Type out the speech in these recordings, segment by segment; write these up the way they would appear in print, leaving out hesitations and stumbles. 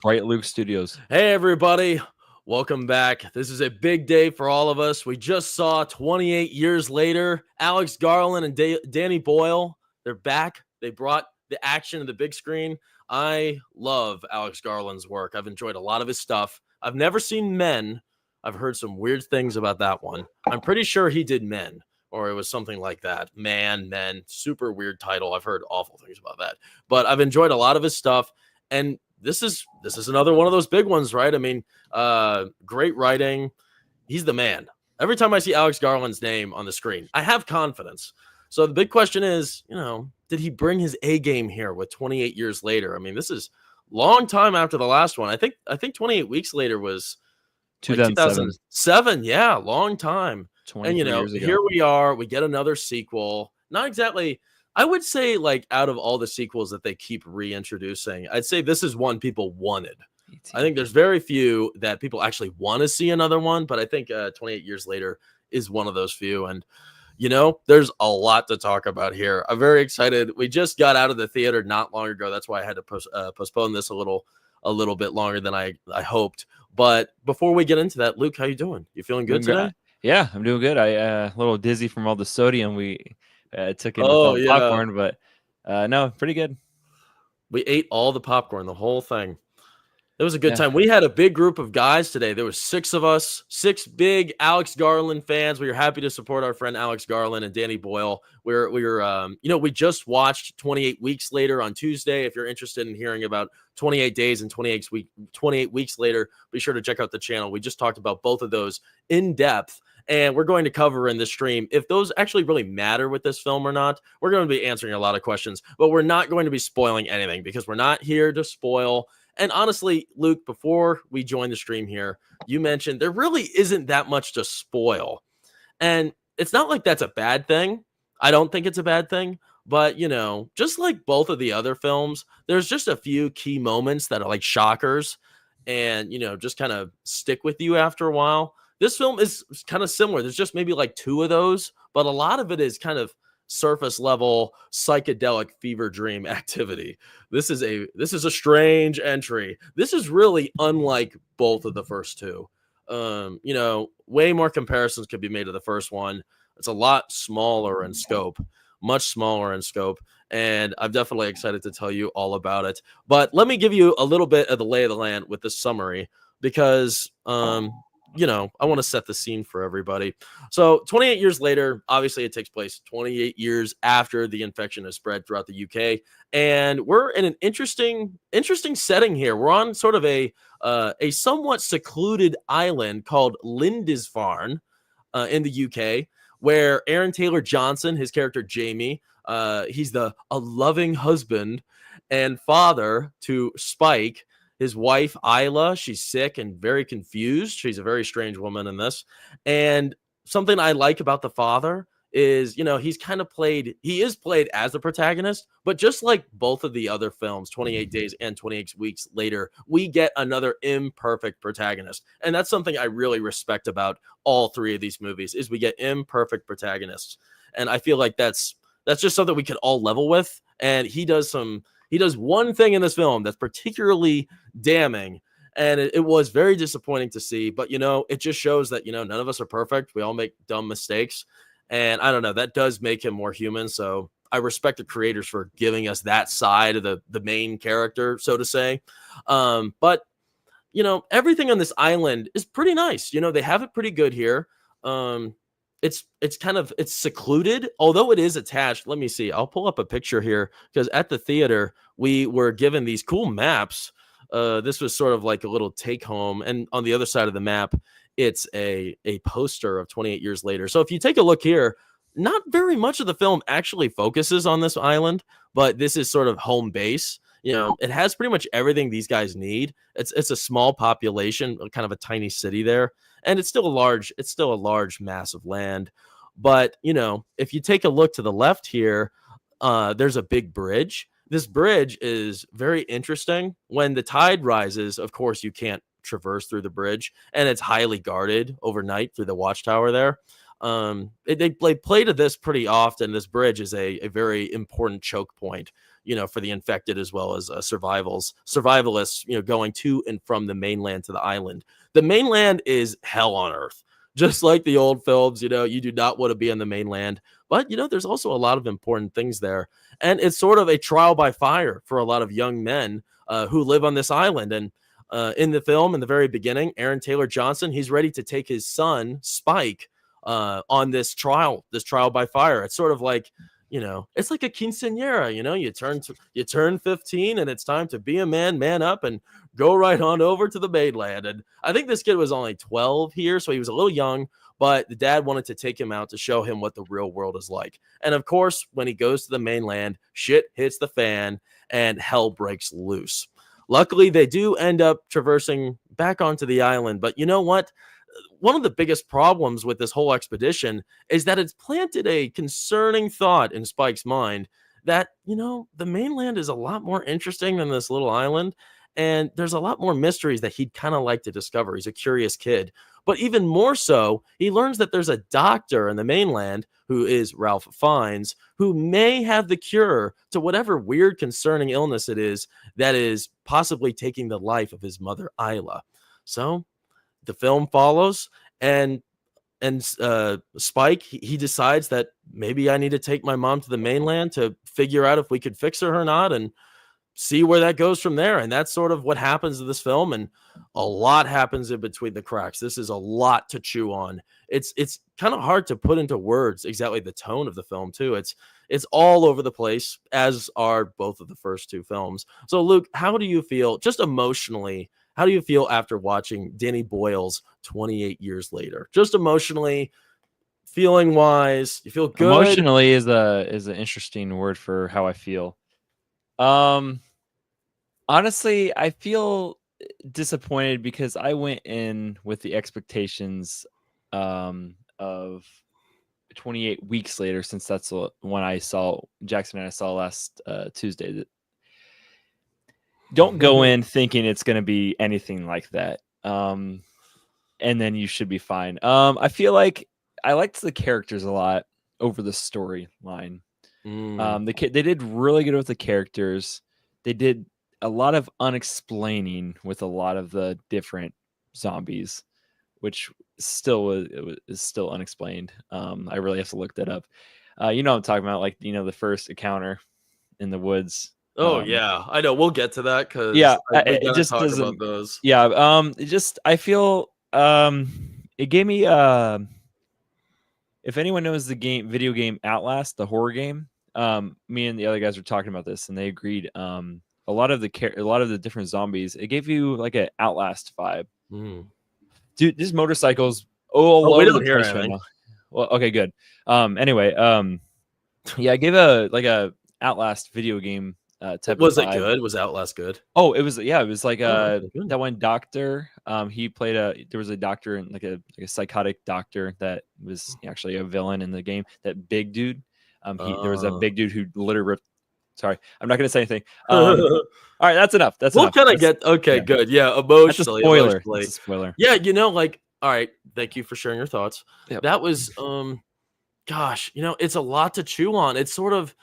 Bright Luke Studios. Hey, everybody. Welcome back. This is a big day for all of us. We just saw 28 years later, Alex Garland and Danny Boyle. They're back. They brought the action to the big screen. I love Alex Garland's work. I've enjoyed a lot of his stuff. I've never seen Men. I've heard some weird things about that one. I'm pretty sure he did Men, or it was something like that. Men. Super weird title. I've heard awful things about that. But I've enjoyed a lot of his stuff. And this is another one of those big ones, right? I mean, great writing. He's the man. Every time I see Alex Garland's name on the screen, I have confidence. So the big question is, did he bring his A game here with 28 years later? I mean, this is long time after the last one. I think 28 weeks later was 2007. Yeah, long time. And years ago. Here we are. We get another sequel. Not exactly. I would say, like, out of all the sequels that they keep reintroducing, I'd say this is one people wanted. I think there's very few that people actually want to see another one, but I think 28 years later is one of those few. And, there's a lot to talk about here. I'm very excited. We just got out of the theater not long ago. That's why I had to postpone this a little bit longer than I hoped. But before we get into that, Luke, how you doing? You feeling good today? Yeah, I'm doing good. I a little dizzy from all the sodium we took in with popcorn, but no, pretty good. We ate all the popcorn, the whole thing. It was a good time. We had a big group of guys today. There was 6 of us, 6 big Alex Garland fans. We were happy to support our friend Alex Garland and Danny Boyle. We just watched 28 Weeks Later on Tuesday. If you're interested in hearing about 28 days and 28 weeks later, be sure to check out the channel. We just talked about both of those in depth. And we're going to cover in this stream if those actually really matter with this film or not. We're going to be answering a lot of questions, but we're not going to be spoiling anything because we're not here to spoil. And honestly, Luke, before we join the stream here, you mentioned there really isn't that much to spoil. And it's not like that's a bad thing. I don't think it's a bad thing. But, just like both of the other films, there's just a few key moments that are like shockers and, just kind of stick with you after a while. This film is kind of similar. There's just maybe like 2 of those, but a lot of it is kind of surface level psychedelic fever dream activity. This is a strange entry. This is really unlike both of the first 2. Way more comparisons could be made to the first one. It's a lot smaller in scope, much smaller in scope. And I'm definitely excited to tell you all about it. But let me give you a little bit of the lay of the land with this summary because, I want to set the scene for everybody. So 28 years later, obviously it takes place 28 years after the infection has spread throughout the UK. And we're in an interesting setting here. We're on sort of a somewhat secluded island called Lindisfarne in the UK, where Aaron Taylor Johnson, his character Jamie, he's a loving husband and father to Spike. His wife, Isla, she's sick and very confused. She's a very strange woman in this. And something I like about the father is, he is played as the protagonist, but just like both of the other films, 28 Days and 28 Weeks Later, we get another imperfect protagonist. And that's something I really respect about all 3 of these movies is we get imperfect protagonists. And I feel like that's just something we could all level with. And he does one thing in this film that's particularly damning, and it was very disappointing to see. But, it just shows that, none of us are perfect. We all make dumb mistakes. And I don't know, that does make him more human. So I respect the creators for giving us that side of the main character, so to say. But, everything on this island is pretty nice. They have it pretty good here. It's secluded, although it is attached. Let me see. I'll pull up a picture here because at the theater, we were given these cool maps. This was sort of like a little take home. And on the other side of the map, it's a poster of 28 years later. So if you take a look here, not very much of the film actually focuses on this island, but this is sort of home base. It has pretty much everything these guys need. It's a small population, kind of a tiny city there. And it's still a large mass of land. But, if you take a look to the left here, there's a big bridge. This bridge is very interesting. When the tide rises, of course, you can't traverse through the bridge, and it's highly guarded overnight through the watchtower there. They play to this pretty often. This bridge is a very important choke point for the infected as well as survivalists, going to and from the mainland to the island. The mainland is hell on earth. Just like the old films, you do not want to be on the mainland. But, there's also a lot of important things there. And it's sort of a trial by fire for a lot of young men who live on this island. And in the film, in the very beginning, Aaron Taylor Johnson, he's ready to take his son, Spike, on this trial by fire. It's sort of like, it's like a quinceañera, you turn 15 and it's time to be a man up and go right on over to the mainland. And I think this kid was only 12 here, so he was a little young, but the dad wanted to take him out to show him what the real world is like. And of course, when he goes to the mainland, shit hits the fan and hell breaks loose. Luckily, they do end up traversing back onto the island, but you know what? One of the biggest problems with this whole expedition is that it's planted a concerning thought in Spike's mind that, the mainland is a lot more interesting than this little island. And there's a lot more mysteries that he'd kind of like to discover. He's a curious kid. But even more so, he learns that there's a doctor in the mainland who is Ralph Fiennes, who may have the cure to whatever weird, concerning illness it is that is possibly taking the life of his mother, Isla. So the film follows, and Spike, he decides that maybe I need to take my mom to the mainland to figure out if we could fix her or not, and see where that goes from there. And that's sort of what happens in this film. And a lot happens in between the cracks. This is a lot to chew on. It's kind of hard to put into words exactly the tone of the film too. It's all over the place, as are both of the first two films. So Luke, how do you feel just emotionally? How do you feel after watching Danny Boyle's 28 years later? Just emotionally, feeling wise, you feel good? Emotionally is an interesting word for how I feel. Honestly, I feel disappointed because I went in with the expectations of 28 weeks later, since that's when I saw Jackson and I saw last Tuesday. Don't go in thinking it's going to be anything like that. And then you should be fine. I feel like I liked the characters a lot over the storyline. They did really good with the characters. They did a lot of unexplaining with a lot of the different zombies, which is still unexplained. I really have to look that up. I'm talking about, like, the first encounter in the woods. Oh yeah, I know. We'll get to that because it just doesn't. About those. Yeah, I feel it gave me if anyone knows the video game Outlast, the horror game, me and the other guys were talking about this, and they agreed. A lot of the different zombies, it gave you like an Outlast vibe. Dude, these motorcycles. We don't hear anything. Right, well, okay, good. Anyway, yeah, I gave a Outlast video game type. Was it good? Was Outlast good? Oh, it was. Yeah, it was like that one doctor. He played there was a doctor, and like a psychotic doctor that was actually a villain in the game. That big dude. There was a big dude who literally ripped. Sorry, I'm not going to say anything. All right, that's enough. We'll kind of get okay. Good. Yeah, emotionally. That's a spoiler. Yeah, all right. Thank you for sharing your thoughts. Yep. That was gosh, it's a lot to chew on. It's sort of,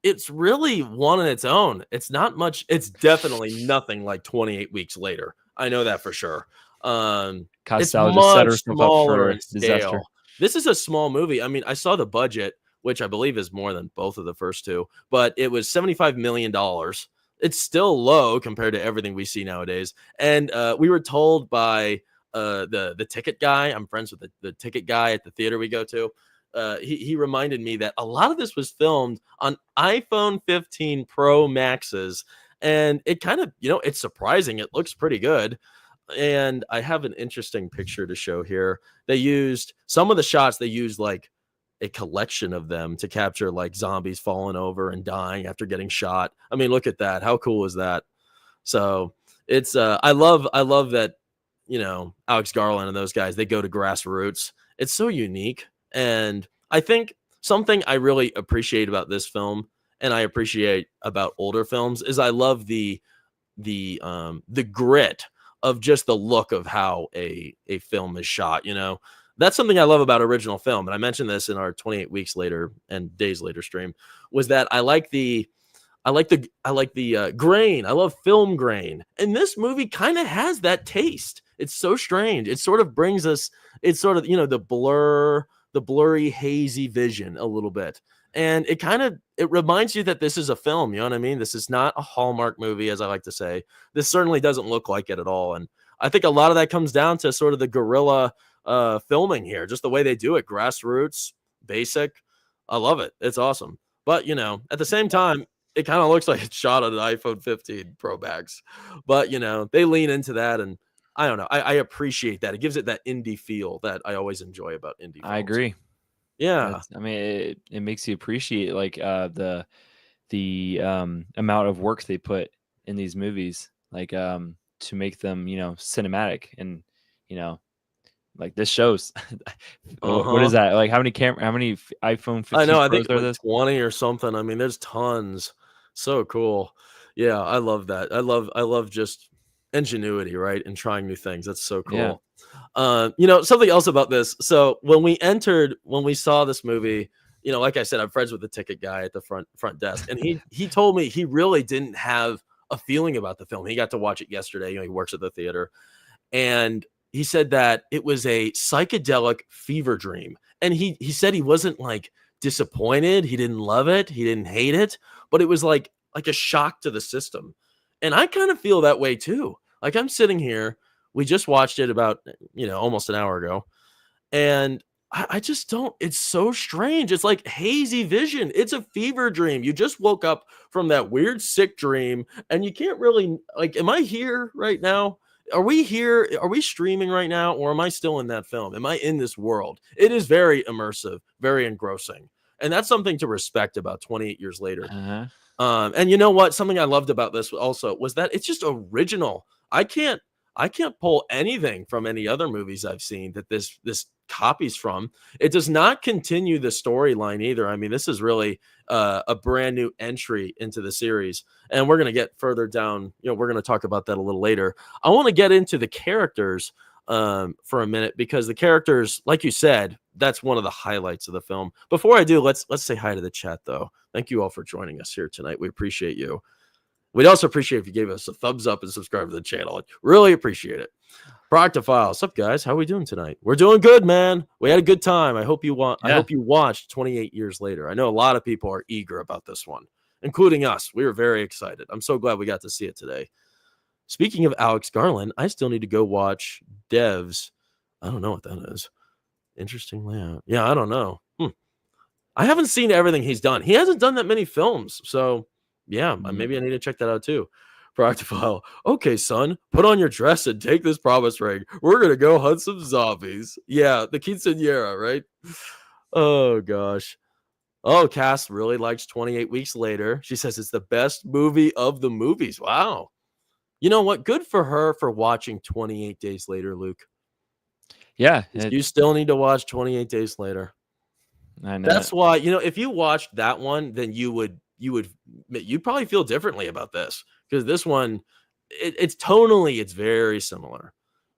it's really one on its own. It's not much. It's definitely nothing like 28 weeks later. I know that for sure. It's much smaller in scale. This is a small movie. I mean, I saw the budget, which I believe is more than both of the first two, but it was $75 million. It's still low compared to everything we see nowadays. And we were told by the ticket guy, I'm friends with the ticket guy at the theater we go to. He reminded me that a lot of this was filmed on iPhone 15 Pro Maxes. And it kind of, it's surprising. It looks pretty good. And I have an interesting picture to show here. They used some of the shots, they used like a collection of them to capture like zombies falling over and dying after getting shot. I mean, look at that. How cool is that? So it's I love that, Alex Garland and those guys, they go to grassroots. It's so unique. And I think something I really appreciate about this film, and I appreciate about older films, is I love the grit of just the look of how a film is shot. That's something I love about original film. And I mentioned this in our 28 weeks later and days later stream, was that I like the I like the grain. I love film grain. And this movie kind of has that taste. It's so strange. It sort of brings us, it's sort of, the blurry, hazy vision a little bit. And it reminds you that this is a film, you know what I mean? This is not a Hallmark movie, as I like to say. This certainly doesn't look like it at all. And I think a lot of that comes down to sort of the guerrilla filming here, just the way they do it, grassroots, basic. I love it. It's awesome. But, at the same time, it kind of looks like it's shot on an iPhone 15 Pro Max. But, they lean into that, and I don't know. I appreciate that. It gives it that indie feel that I always enjoy about indie films. I agree. Yeah. I mean, it makes you appreciate like the amount of work they put in these movies, like to make them, cinematic, and like this shows. What is that? Like how many iPhone 15 I know, I Pros think are like this? 20 or something. I mean, there's tons. So cool. Yeah, I love that. I love just ingenuity, right? And trying new things. That's so Yeah. cool. Something else about this. So when we saw this movie, like I said, I'm friends with the ticket guy at the front desk, and he told me he really didn't have a feeling about the film. He got to watch it yesterday. He works at the theater, and he said that it was a psychedelic fever dream. And he said he wasn't like disappointed. He didn't love it. He didn't hate it, but it was like a shock to the system. And I kind of feel that way too. Like I'm sitting here, we just watched it about, almost an hour ago. And I just don't, it's so strange. It's like hazy vision. It's a fever dream. You just woke up from that weird sick dream and you can't really, like, am I here right now? Are we here? Are we streaming right now? Or am I still in that film? Am I in this world? It is very immersive, very engrossing. And that's something to respect about 28 years later. And you know what? Something I loved about this also was that it's just original. I can't pull anything from any other movies I've seen that this copies from. It does not continue the storyline either. I mean, this is really a brand new entry into the series, and we're going to get further down. We're going to talk about that a little later. I want to get into the characters for a minute, because the characters, like you said, that's one of the highlights of the film. Before I do, let's say hi to the chat, though. Thank you all for joining us here tonight. We appreciate you. We'd also appreciate if you gave us a thumbs up and subscribe to the channel. I'd really appreciate it. Proctophile, what's up, guys? How are we doing tonight? We're doing good, man. We had a good time. I hope you watched 28 years later. I know a lot of people are eager about this one, including us. We were very excited. I'm so glad we got to see it today. Speaking of Alex Garland, I still need to go watch Devs. I don't know what that is. Interesting layout. Yeah, I don't know. I haven't seen everything he's done. He hasn't done that many films, so yeah, maybe I need to check that out too. Proctophile. Okay, son, put on your dress and take this promise ring. We're gonna go hunt some zombies. Yeah, the quinceañera, right? Oh gosh. Oh, Cass really likes 28 Weeks Later. She says it's the best movie of the movies. Wow. You know what? Good for her for watching 28 Days Later, Luke. Yeah. You still need to watch 28 Days Later. I know. That's why, if you watched that one, then you'd probably feel differently about this, because this one, it's tonally, it's very similar.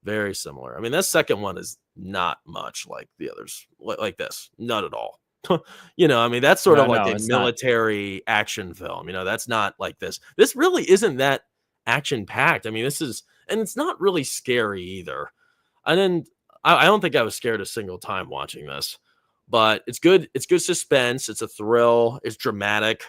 Very similar. I mean, that second one is not much like the others, like this. Not at all. I mean, that's sort of like a military action film. That's not like this. This really isn't that action packed. I mean, and it's not really scary either. I don't think I was scared a single time watching this, but it's good. It's good suspense. It's a thrill. It's dramatic.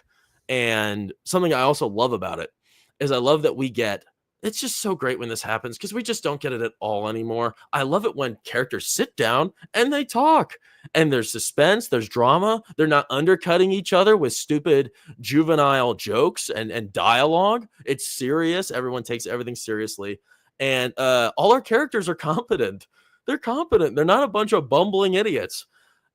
And something I also love about it is I love that it's just so great when this happens, because we just don't get it at all anymore. I love it when characters sit down and they talk, and there's suspense, there's drama. They're not undercutting each other with stupid juvenile jokes and dialogue. It's serious. Everyone takes everything seriously. And all our characters are competent. They're competent. They're not a bunch of bumbling idiots.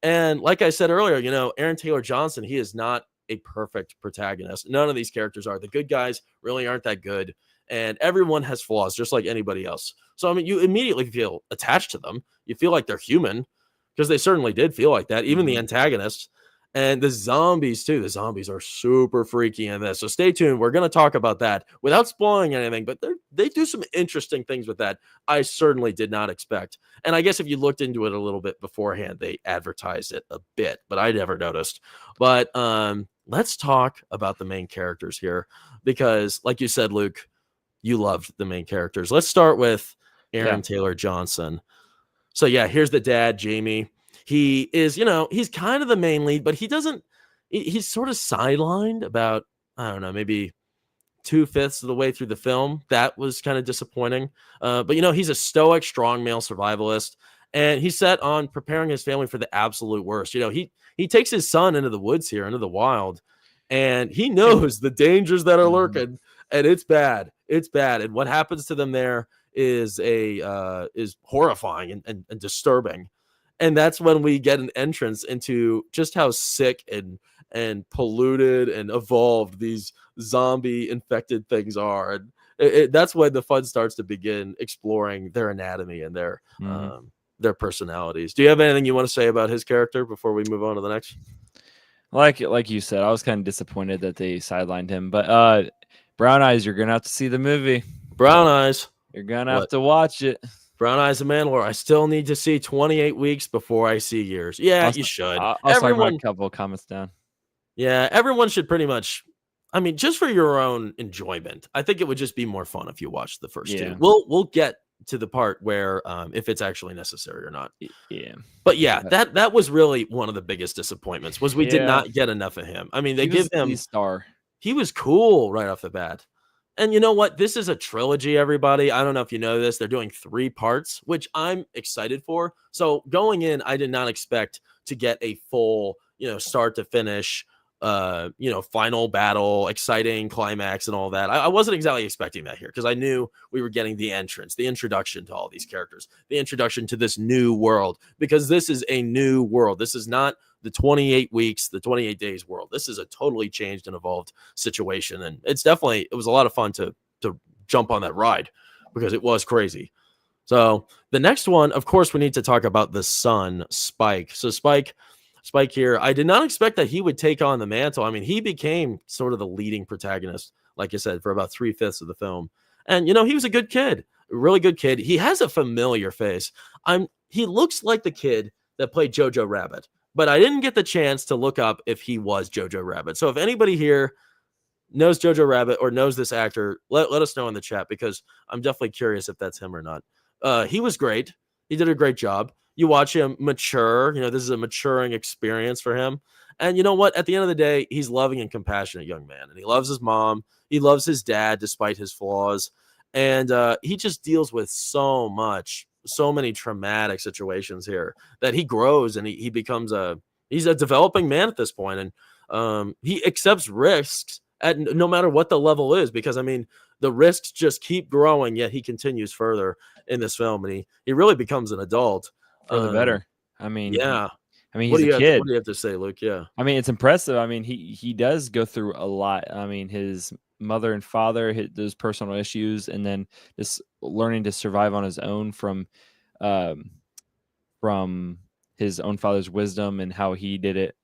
And like I said earlier, Aaron Taylor Johnson, he is not a perfect protagonist. None of these characters are. The good guys really aren't that good. And everyone has flaws, just like anybody else. So, I mean, you immediately feel attached to them. You feel like they're human, because they certainly did feel like that. Even the antagonists and the zombies, too. The zombies are super freaky in this. So stay tuned. We're going to talk about that without spoiling anything. But they do some interesting things with that I certainly did not expect. And I guess if you looked into it a little bit beforehand, they advertised it a bit, but I never noticed. But let's talk about the main characters here because, like you said, Luke, you loved the main characters. Let's start with Aaron Taylor Johnson. So yeah, here's the dad, Jamie. He is, he's kind of the main lead, but he's sort of sidelined about, I don't know, maybe 2/5 of the way through the film. That was kind of disappointing. But he's a stoic, strong male survivalist, and he's set on preparing his family for the absolute worst. He takes his son into the woods here, into the wild, and he knows the dangers that are lurking, and it's bad. It's bad, and what happens to them there is horrifying and disturbing. And that's when we get an entrance into just how sick and polluted and evolved these zombie infected things are. And that's when the fun starts to begin, exploring their anatomy and their personalities. Do you have anything you want to say about his character before we move on to the next? Like you said, I was kind of disappointed that they sidelined him, but Brown Eyes, you're gonna have to see the movie. Brown Eyes, you're gonna have to watch it. Brown Eyes of Mandalore. I still need to see 28 weeks before I see years. Yeah, you should. Everyone, a couple of comments down. Yeah, everyone should pretty much. I mean, just for your own enjoyment, I think it would just be more fun if you watched the first two. We'll get to the part where if it's actually necessary or not. Yeah. But yeah, that was really one of the biggest disappointments was we did not get enough of him. I mean, they give him star. He was cool right off the bat. And you know what? This is a trilogy, everybody. I don't know if you know this. They're doing 3 parts, which I'm excited for. So going in, I did not expect to get a full, start to finish, final battle, exciting climax and all that. I wasn't exactly expecting that here because I knew we were getting the entrance, the introduction to all these characters, the introduction to this new world, because this is a new world. This is not the 28 weeks, the 28 days world. This is a totally changed and evolved situation. And it was a lot of fun to jump on that ride because it was crazy. So the next one, of course, we need to talk about the son, Spike. So Spike here, I did not expect that he would take on the mantle. I mean, he became sort of the leading protagonist, like I said, for about 3/5 of the film. And, he was a good kid, a really good kid. He has a familiar face. He looks like the kid that played Jojo Rabbit, but I didn't get the chance to look up if he was Jojo Rabbit. So if anybody here knows Jojo Rabbit or knows this actor, let us know in the chat because I'm definitely curious if that's him or not. He was great. He did a great job. You watch him mature. This is a maturing experience for him. And you know what? At the end of the day, he's loving and compassionate young man. And he loves his mom. He loves his dad despite his flaws. And he just deals with so many traumatic situations here that he grows and he becomes he's a developing man at this point. And he accepts risks at no matter what the level is, because I mean, the risks just keep growing, yet he continues further in this film. And he really becomes an adult. For the better. I mean, yeah. He's a kid. What do you have to say, Luke? Yeah. I mean, it's impressive. I mean, he does go through a lot. I mean, his mother and father, those personal issues, and then just learning to survive on his own from his own father's wisdom and how he did it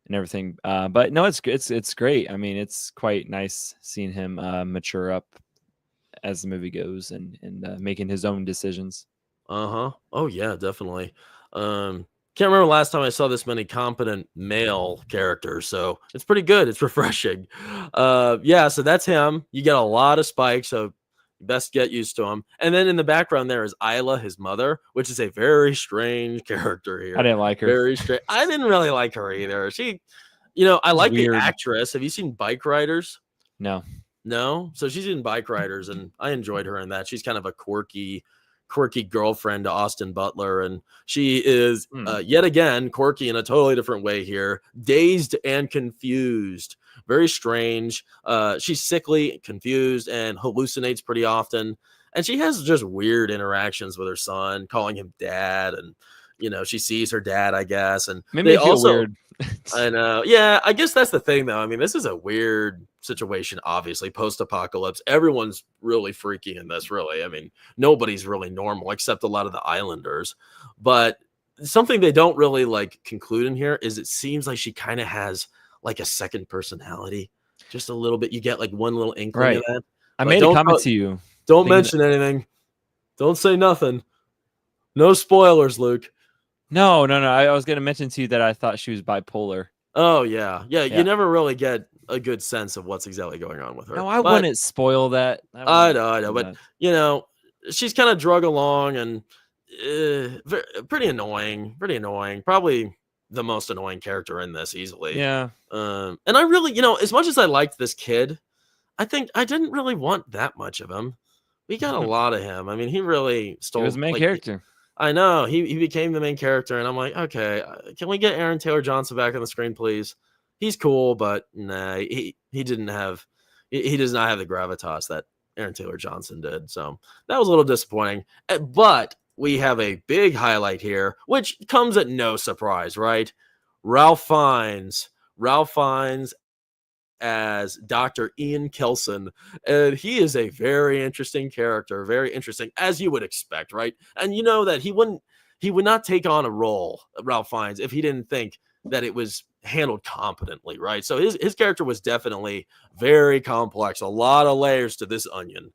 and everything. But no, it's great. I mean, it's quite nice seeing him mature up as the movie goes and making his own decisions. Oh yeah, definitely. Can't remember last time I saw this many competent male characters, so it's pretty good. It's refreshing. Yeah, so that's him. You get a lot of Spike, so best get used to him. And then in the background there is Isla, his mother, which is a very strange character here. I didn't like her. Very strange. I didn't really like her either. She, I like the actress. Have you seen Bike Riders? No. So she's in Bike Riders, and I enjoyed her in that. She's kind of a quirky girlfriend to Austin Butler, and she is yet again quirky in a totally different way here, dazed and confused, very strange. She's sickly, confused, and hallucinates pretty often, and she has just weird interactions with her son, calling him dad, and she sees her dad, I guess, and maybe they also weird. I know. Yeah, I guess that's the thing, though. I mean, this is a weird situation, obviously, post-apocalypse. Everyone's really freaky in this, really. I mean, nobody's really normal except a lot of the islanders. But something they don't really, conclude in here is it seems like she kind of has, a second personality. Just a little bit. You get, one little inkling of that. I made a comment to you. Don't mention anything. Don't say nothing. No spoilers, Luke. No. I was going to mention to you that I thought she was bipolar. Oh yeah, yeah. You Yeah. never really get a good sense of what's exactly going on with her. No, I But wouldn't spoil that. I wouldn't I know. do But that. you know, she's kind of drug along and pretty annoying. Pretty annoying. Probably the most annoying character in this easily. Yeah. And I really, as much as I liked this kid, I think I didn't really want that much of him. We got a lot of him. I mean, he really He was the stole. main Like, character. I know he became the main character, and I'm like, okay, can we get Aaron Taylor Johnson back on the screen, please? He's cool, but nah, he didn't have he does not have the gravitas that Aaron Taylor Johnson did. So that was a little disappointing. But we have a big highlight here, which comes at no surprise, right? Ralph Fiennes. Ralph Fiennes as Dr. Ian Kelson. And he is a very interesting character, very interesting, as you would expect, right? And you know that he would not take on a role, Ralph Fiennes, if he didn't think that it was handled competently, right? So his character was definitely very complex, a lot of layers to this onion.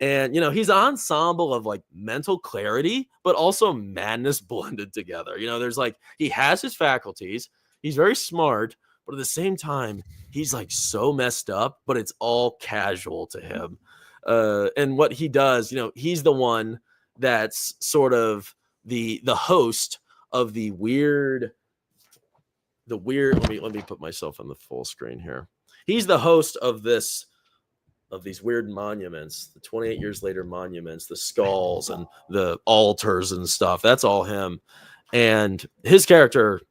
And he's an ensemble of like mental clarity, but also madness blended together. There's like he has his faculties, he's very smart, but at the same time, he's like so messed up, but it's all casual to him. And what he does, he's the one that's sort of the host of the weird. Let me put myself on the full screen here. He's the host of these weird monuments, the 28 years later monuments, the skulls and the altars and stuff. That's all him. And his character,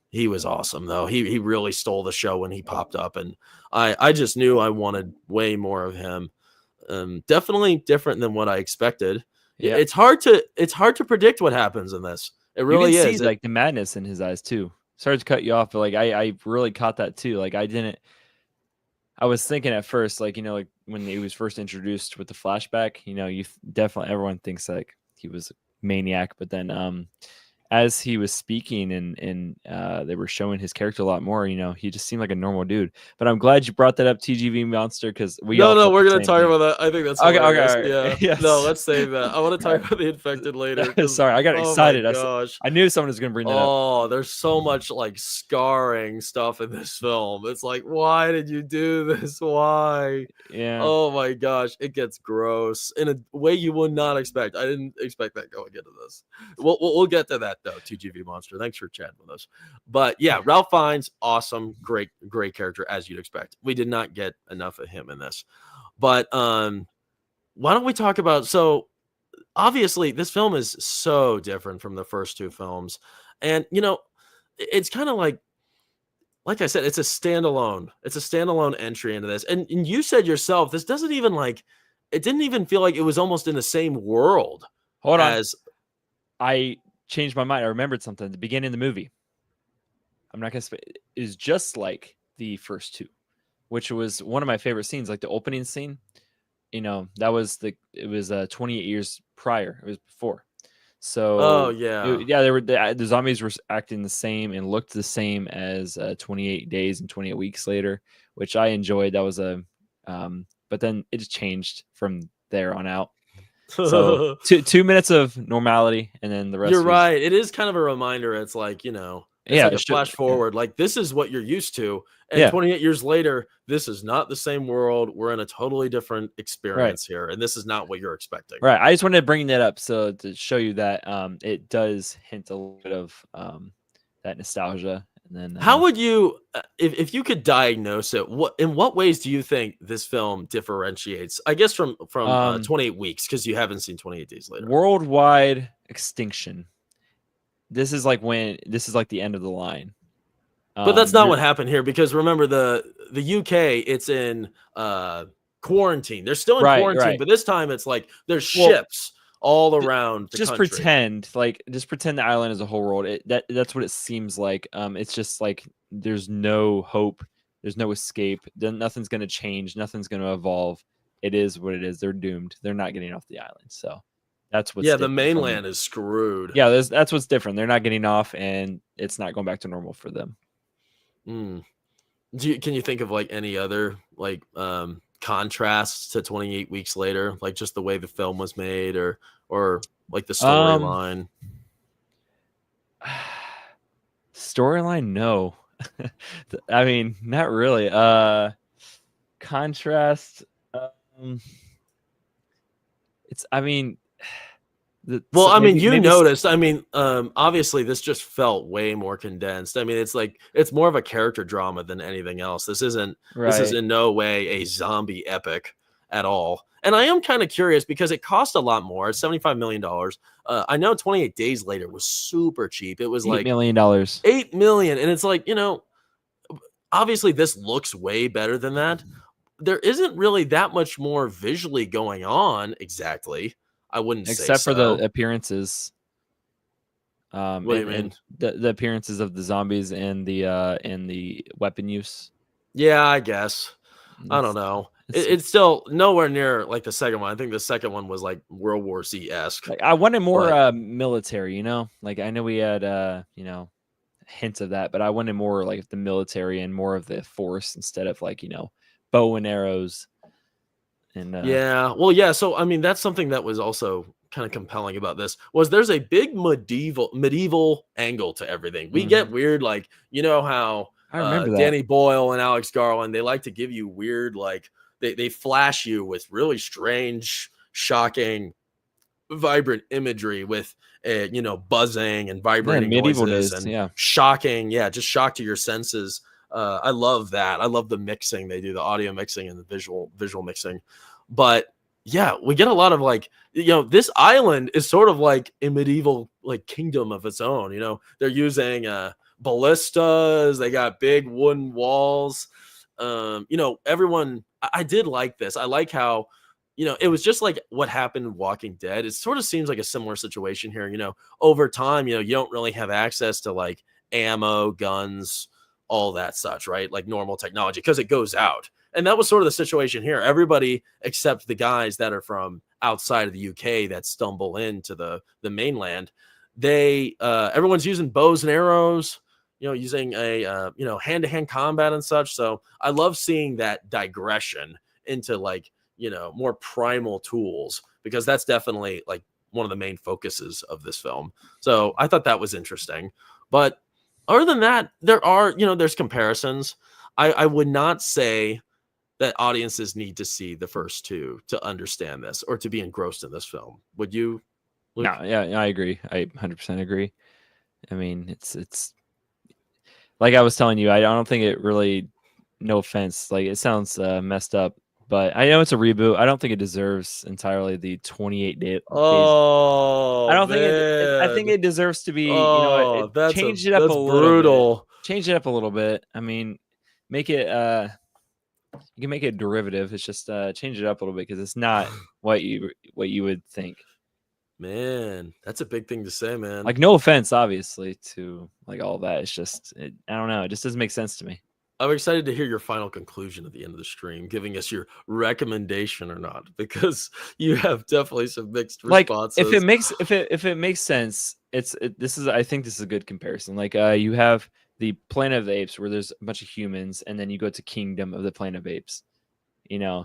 he was awesome though. He really stole the show when he popped up, and I just knew I wanted way more of him. Definitely different than what I expected. Yeah. It's hard to predict what happens in this. It really You can is. see like the madness in his eyes too. Sorry to cut you off, but like I really caught that too. Like I was thinking at first, like, like when he was first introduced with the flashback, definitely everyone thinks like he was a maniac, but then as he was speaking and they were showing his character a lot more, he just seemed like a normal dude. But I'm glad you brought that up, TGV Monster, because No, we're gonna talk about that. I think that's okay. hilarious. All right. Yeah. Yes. No, let's save that. I want to talk about the infected later. Sorry, I got Oh my excited. gosh. I knew someone was gonna bring that up. Oh, there's so much like scarring stuff in this film. It's like, why did you do this? Why? Yeah. Oh my gosh, it gets gross in a way you would not expect. I didn't expect that going into this. We'll get to that though. TGV Monster, thanks for chatting with us. But yeah, Ralph Fiennes, awesome, great character as you'd expect. We did not get enough of him in this. But why don't we talk about, so obviously this film is so different from the first two films, and it's kind of like I said, it's a standalone entry into this. And you said yourself, this doesn't even it didn't even feel like it was almost in the same world. Hold on. As I changed my mind. I remembered something at the beginning of the movie. I'm not going to say it is just like the first two, which was one of my favorite scenes, like the opening scene. It was 28 years prior. It was before. So, oh yeah, they were the zombies were acting the same and looked the same as 28 days and 28 weeks later, which I enjoyed. That was but then it just changed from there on out. So 2 minutes of normality, and then the rest. You're right. It is kind of a reminder. It's like it's like a flash forward. Like this is what you're used to, and 28 years later, this is not the same world. We're in a totally different experience here, and this is not what you're expecting. Right. I just wanted to bring that up to show you that it does hint a little bit of that nostalgia. And then how would you, if you could diagnose it, in what ways do you think this film differentiates? I guess from 28 weeks, because you haven't seen 28 Days Later. Worldwide extinction. This is like the end of the line. But that's not what happened here, because remember the UK, it's in quarantine. They're still in quarantine, but this time it's like there's ships all around the country. Pretend the island is a whole world. That's what it seems like. It's just like there's no hope, there's no escape. Then nothing's gonna change, nothing's gonna evolve. It is what it is. They're doomed. They're not getting off the island. So that's what's the mainland is screwed. Yeah, that's what's different. They're not getting off, and it's not going back to normal for them. Can you think of like any other contrasts to 28 weeks later, like just the way the film was made, or like the storyline? Storyline, no. I mean, not really. Contrast. Um, it's. I mean, Well, I mean, you maybe noticed. I mean, obviously, this just felt way more condensed. I mean, it's like it's more of a character drama than anything else. This isn't. This is right. in no way a zombie epic at all. And I am kind of curious because it cost a lot more. It's $75 million. I know 28 Days Later was super cheap. It was $8 like million. 8 million, and it's like obviously this looks way better than that. There isn't really that much more visually going on. Exactly, I wouldn't say Except for the so. appearances. What do you And mean? the appearances of the zombies and the weapon use. Yeah, I guess. I don't It's know. it's It's still nowhere near like the second one. I think the second one was like World War Z esque. like I wanted more But military, Like I know we had hints of that, but I wanted more like the military and more of the force instead of like, bow and arrows and yeah, well, yeah. So I mean, that's something that was also kind of compelling about this was there's a big medieval angle to everything. We get mhm. weird, like how I remember that. Danny Boyle and Alex Garland, they like to give you weird, like they flash you with really strange, shocking, vibrant imagery with buzzing and Yeah, vibrating medieval noises days, and yeah. shocking, yeah, just shock to your senses. I love that. I love the mixing they do, the audio mixing and the visual mixing. But yeah, we get a lot of like this island is sort of like a medieval like kingdom of its own. They're using ballistas. They got big wooden walls. Everyone. I did like this. I like how it was just like what happened in Walking Dead. It sort of seems like a similar situation here. Over time, you don't really have access to like ammo, guns, all that such, right? Like normal technology because it goes out. And that was sort of the situation here. Everybody except the guys that are from outside of the UK that stumble into the mainland, everyone's using bows and arrows, using a hand-to-hand combat and such. So I love seeing that digression into like more primal tools because that's definitely like one of the main focuses of this film. So I thought that was interesting. But other than that, there's comparisons. I would not say that audiences need to see the first two to understand this or to be engrossed in this film. Would you, Luke? No, yeah, I agree. I 100% agree. I mean, it's like I was telling you, I don't think it really, no offense, like it sounds messed up, but I know it's a reboot. I don't think it deserves entirely the 28 days. I Oh don't think I think man. it deserves to be, Oh, change it up a that's little bit. brutal. Change it up a little bit. I mean, make it you can make it derivative. It's just change it up a little bit because it's not what you would think. Man, that's a big thing to say, man. Like no offense, obviously, to like all that. It's just I don't know. It just doesn't make sense to me. I'm excited to hear your final conclusion at the end of the stream, giving us your recommendation or not, because you have definitely some mixed Like responses. if it makes sense, this is I think this is a good comparison. Like you have the Planet of the Apes where there's a bunch of humans, and then you go to Kingdom of the Planet of Apes.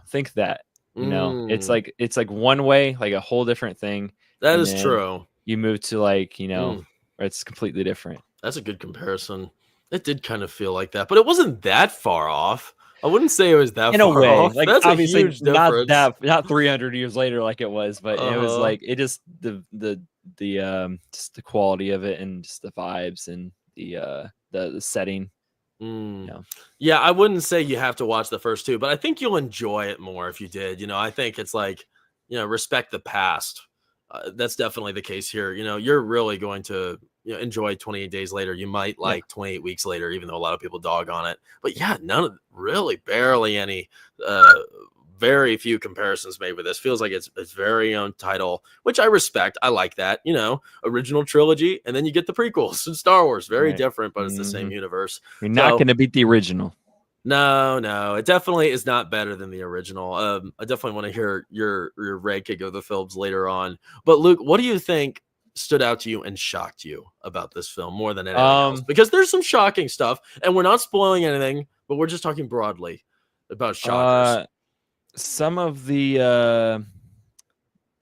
Think that. Mm, It's like one way, like a whole different thing, that and is then true. you move to like Mm, where it's completely different. that's a good comparison. It did kind of feel like that, but it wasn't that far off. I wouldn't say it was that In a far way, off. like That's a obviously huge difference. not 300 years later like it was, but Uh it was huh. like it just the just the quality of it and just the vibes and the setting. Mm. Yeah. Yeah, I wouldn't say you have to watch the first two, but I think you'll enjoy it more if you did. I think it's like, respect the past. That's definitely the case here. You're really going to enjoy 28 Days Later. You might Yeah. like 28 Weeks Later, even though a lot of people dog on it. But yeah, barely any, very few comparisons made with this. Feels like it's very own title, which I respect. I like that. Original trilogy, and then you get the prequels and Star Wars. Very Right. different, but it's the same Mhm. universe. You're not So gonna beat the original. no, it definitely is not better than the original. I definitely want to hear your ranking of the films later on. But Luke, what do you think stood out to you and shocked you about this film more than anything else? Um, Because there's some shocking stuff, and we're not spoiling anything, but we're just talking broadly about shockers. uh, some of the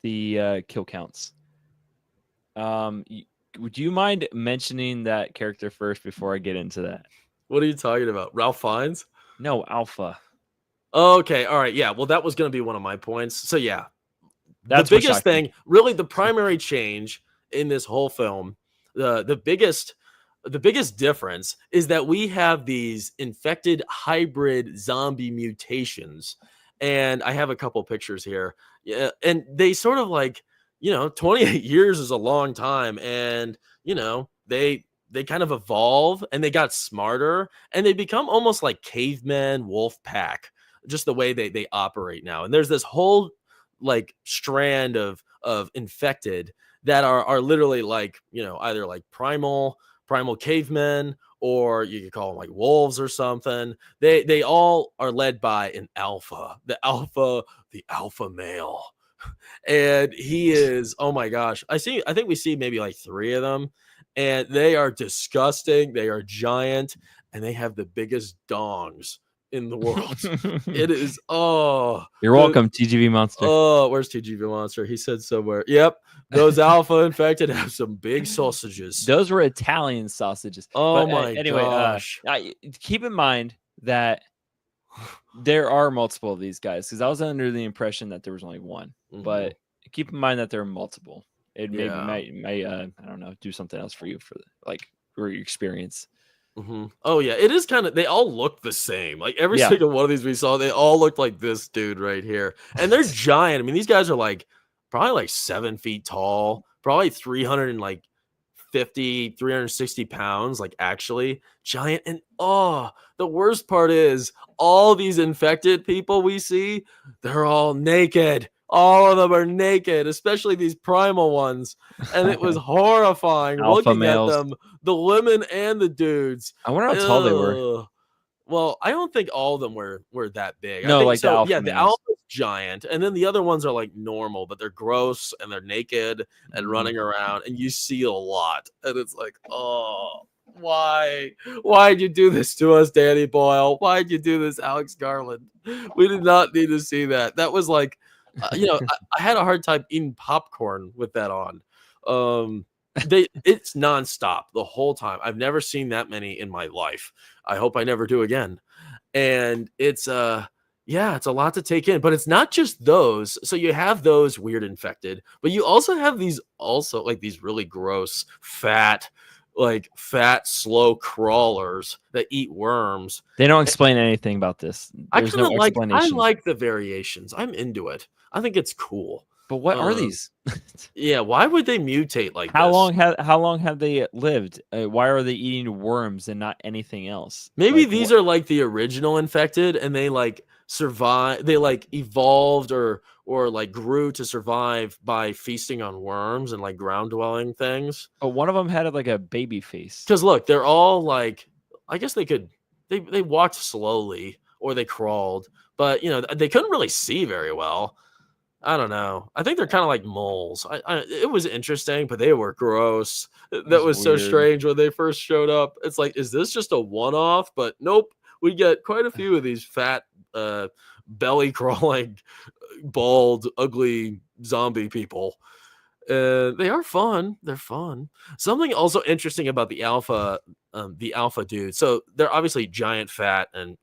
kill counts. Would you mind mentioning that character first before I get into that? What are you talking about? Ralph Fiennes? No, Alpha. Okay, all right, yeah. Well, that was going to be one of my points. So yeah, the That's what biggest shocked me. thing, really, the primary change in this whole film, the biggest difference is that we have these infected hybrid zombie mutations, and I have a couple pictures here. Yeah, and they sort of like, 28 years is a long time, and they kind of evolve and they got smarter and they become almost like cavemen, wolf pack, just the way they operate now. And there's this whole like strand of infected that are literally like, either like primal cavemen, or you could call them like wolves or something. They all are led by an alpha, the alpha male. And he is, oh my gosh, I think we see maybe like three of them, and they are disgusting. They are giant, and they have the biggest dongs in the world. It is, You're the welcome, TGV Monster. where's TGV Monster? He said somewhere. Yep, those alpha infected have some big sausages. Those were Italian sausages. Oh But my anyway, gosh. keep in mind that there are multiple of these guys, because I was under the impression that there was only one. But keep in mind that there are multiple. It maybe might I don't know, do something else for you for your experience. Oh yeah, it is kind of. They all look the same. Like every single one of these we saw, they all look like this dude right here, and they're giant. I mean, these guys are like probably like 7 feet tall, probably 360 pounds, like actually giant. And the worst part is all these infected people we see, they're all naked. All of them are naked, especially these primal ones. And it was horrifying Alpha looking males. at them, the women and the dudes. I wonder how tall they were. Well, I don't think all of them were that big. No, I think like the so. alpha Yeah, the males. alpha's giant, and then the other ones are like normal, but they're gross and they're naked and running around, and you see a lot, and it's like, why'd you do this to us, Danny Boyle? Why'd you do this, Alex Garland? We did not need to see that. That was like, I had a hard time eating popcorn with that on. It's nonstop the whole time. I've never seen that many in my life. I hope I never do again. And it's it's a lot to take in, but it's not just those. So you have those weird infected, but you also have these really gross fat slow crawlers that eat worms. They don't explain anything about this. There's no explanation. I like the variations. I'm into it. I think it's cool. But what are these? Yeah, why would they mutate like how this? How long have they lived? Why are they eating worms and not anything else? Maybe these are like the original infected, and they like survive. They like evolved or like grew to survive by feasting on worms and like ground dwelling things. But one of them had like a baby face. Because look, they're all like, I guess they walked slowly or they crawled, but they couldn't really see very well. I don't know. I think they're kind of like moles. It was interesting, but they were gross. That was so strange when they first showed up. It's like, is this just a one-off? But nope. We get quite a few of these fat, belly crawling, bald, ugly zombie people. They are fun. They're fun. Something also interesting about the alpha dude. So they're obviously giant, fat, and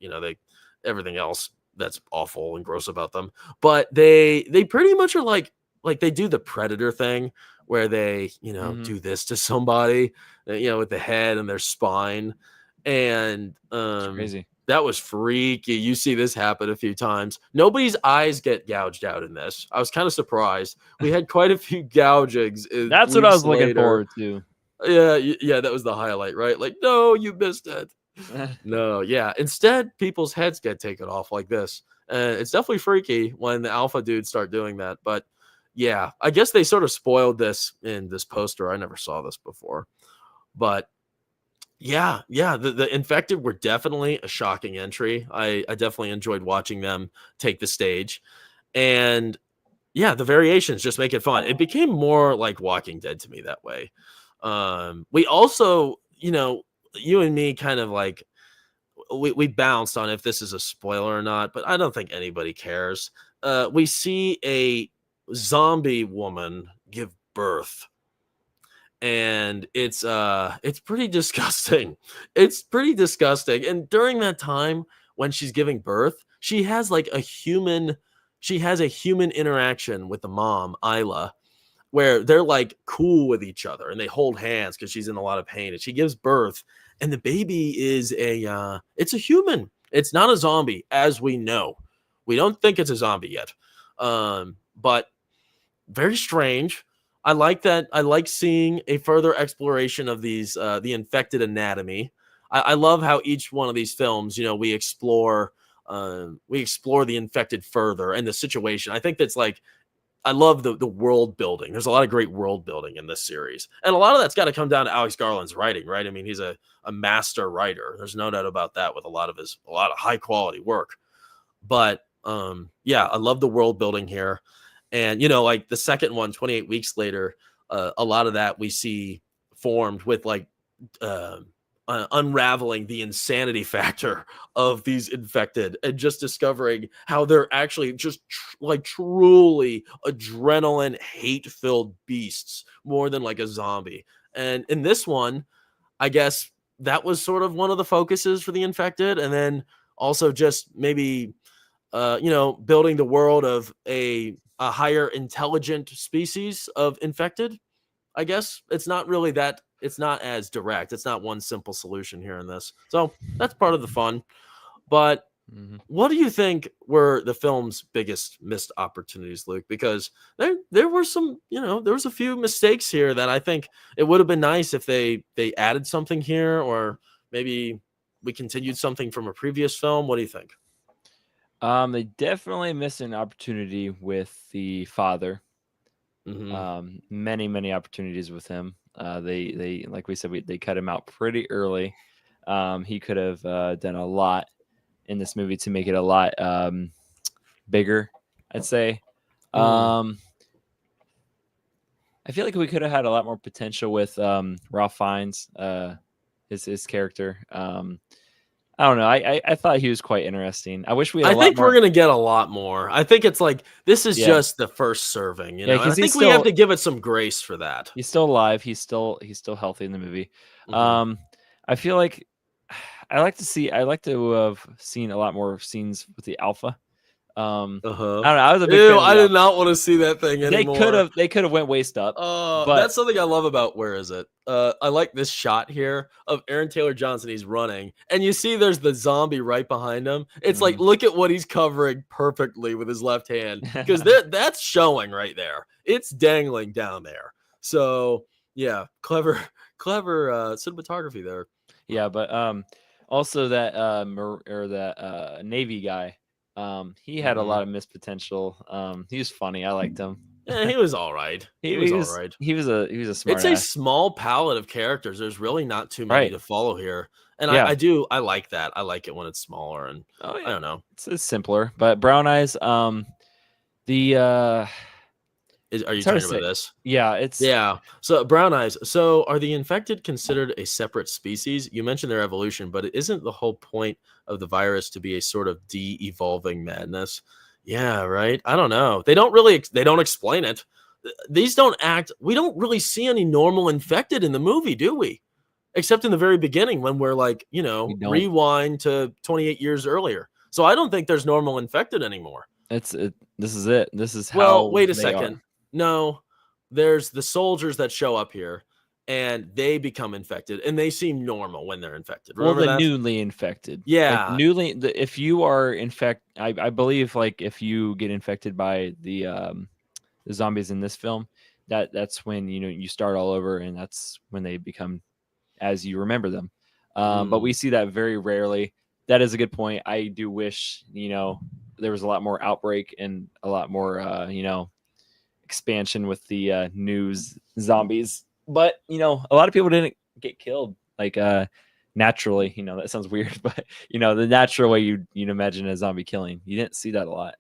everything else that's awful and gross about them. But they pretty much are like they do the predator thing where they do this to somebody, with the head and their spine, and crazy. That was freaky. You see this happen a few times. Nobody's eyes get gouged out in this. I was kind of surprised. We had quite a few gougings. That's what I was looking forward to. Yeah, that was the highlight, right? Like, no, you missed it. No, yeah. Instead, people's heads get taken off like this. It's definitely freaky when the alpha dudes start doing that. But yeah, I guess they sort of spoiled this in this poster. I never saw this before. But yeah, the infected were definitely a shocking entry. I definitely enjoyed watching them take the stage. And yeah, the variations just make it fun. It became more like Walking Dead to me that way. We also, you and me kind of like we bounced on if this is a spoiler or not, but I don't think anybody cares. We see a zombie woman give birth, and it's pretty disgusting. It's pretty disgusting. And during that time when she's giving birth, she has a human interaction with the mom, Isla, where they're like cool with each other and they hold hands because she's in a lot of pain, and she gives birth, and the baby is it's a human. It's not a zombie, as we know. We don't think it's a zombie yet. But very strange. I like that. I like seeing a further exploration of these the infected anatomy. I love how each one of these films, we explore the infected further and the situation. I think that's like, I love the world building. There's a lot of great world building in this series, and a lot of that's got to come down to Alex Garland's writing, right? I mean, he's a master writer. There's no doubt about that with a lot of high quality work. But yeah, I love the world building here. And, like the second one, 28 weeks later, a lot of that we see formed with like unraveling the insanity factor of these infected and just discovering how they're actually just like truly adrenaline hate-filled beasts more than like a zombie. And in this one, I guess that was sort of one of the focuses for the infected. And then also just maybe building the world of a higher intelligent species of infected. I guess it's not really that. It's not as direct. It's not one simple solution here in this. So that's part of the fun. But what do you think were the film's biggest missed opportunities, Luke? Because there were some, there was a few mistakes here that I think it would have been nice if they added something here, or maybe we continued something from a previous film. What do you think? They definitely missed an opportunity with the father. Many opportunities with him. They like we said, they cut him out pretty early. He could have done a lot in this movie to make it a lot bigger, I'd say. I feel like we could have had a lot more potential with Ralph Fiennes, his character. I don't know. I thought he was quite interesting. I wish we had we're going to get a lot more. I think it's like, this is just the first serving, and I think we have to give it some grace for that. He's still alive. He's still healthy in the movie. I feel like I like to have seen a lot more scenes with the Alpha. I don't know. I was a big fan I did not want to see that thing anymore. They could have went waist up. But that's something I love about Where Is It? I like this shot here of Aaron Taylor Johnson. He's running, and you see there's the zombie right behind him. It's like, look at what he's covering perfectly with his left hand, because that's showing right there. It's dangling down there. So yeah, clever cinematography there. Yeah, but also that Navy guy. He had a lot of missed potential. He was funny. I liked him. Yeah, he was all right. He was all right. He was a smart. It's a small palette of characters. There's really not too many to follow here, and I like that. I like it when it's smaller, and I don't know. It's simpler. But Brown Eyes, are you talking about this? Yeah, So Brown Eyes. So are the infected considered a separate species? You mentioned their evolution, but isn't the whole point of the virus to be a sort of de-evolving madness? Yeah, right. I don't know. They don't explain it. These don't act. We don't really see any normal infected in the movie, do we? Except in the very beginning when we're like, rewind to 28 years earlier. So I don't think there's normal infected anymore. This is it. This is how. Well, wait a second. No, there's the soldiers that show up here, and they become infected, and they seem normal when they're infected. Remember that? Newly infected. Yeah. Like if you are infected, I believe, like, if you get infected by the zombies in this film, that's when you start all over, and that's when they become as you remember them. But we see that very rarely. That is a good point. I do wish there was a lot more outbreak and a lot more expansion with the news zombies. But a lot of people didn't get killed like naturally. That sounds weird, but the natural way you imagine a zombie killing. You didn't see that a lot.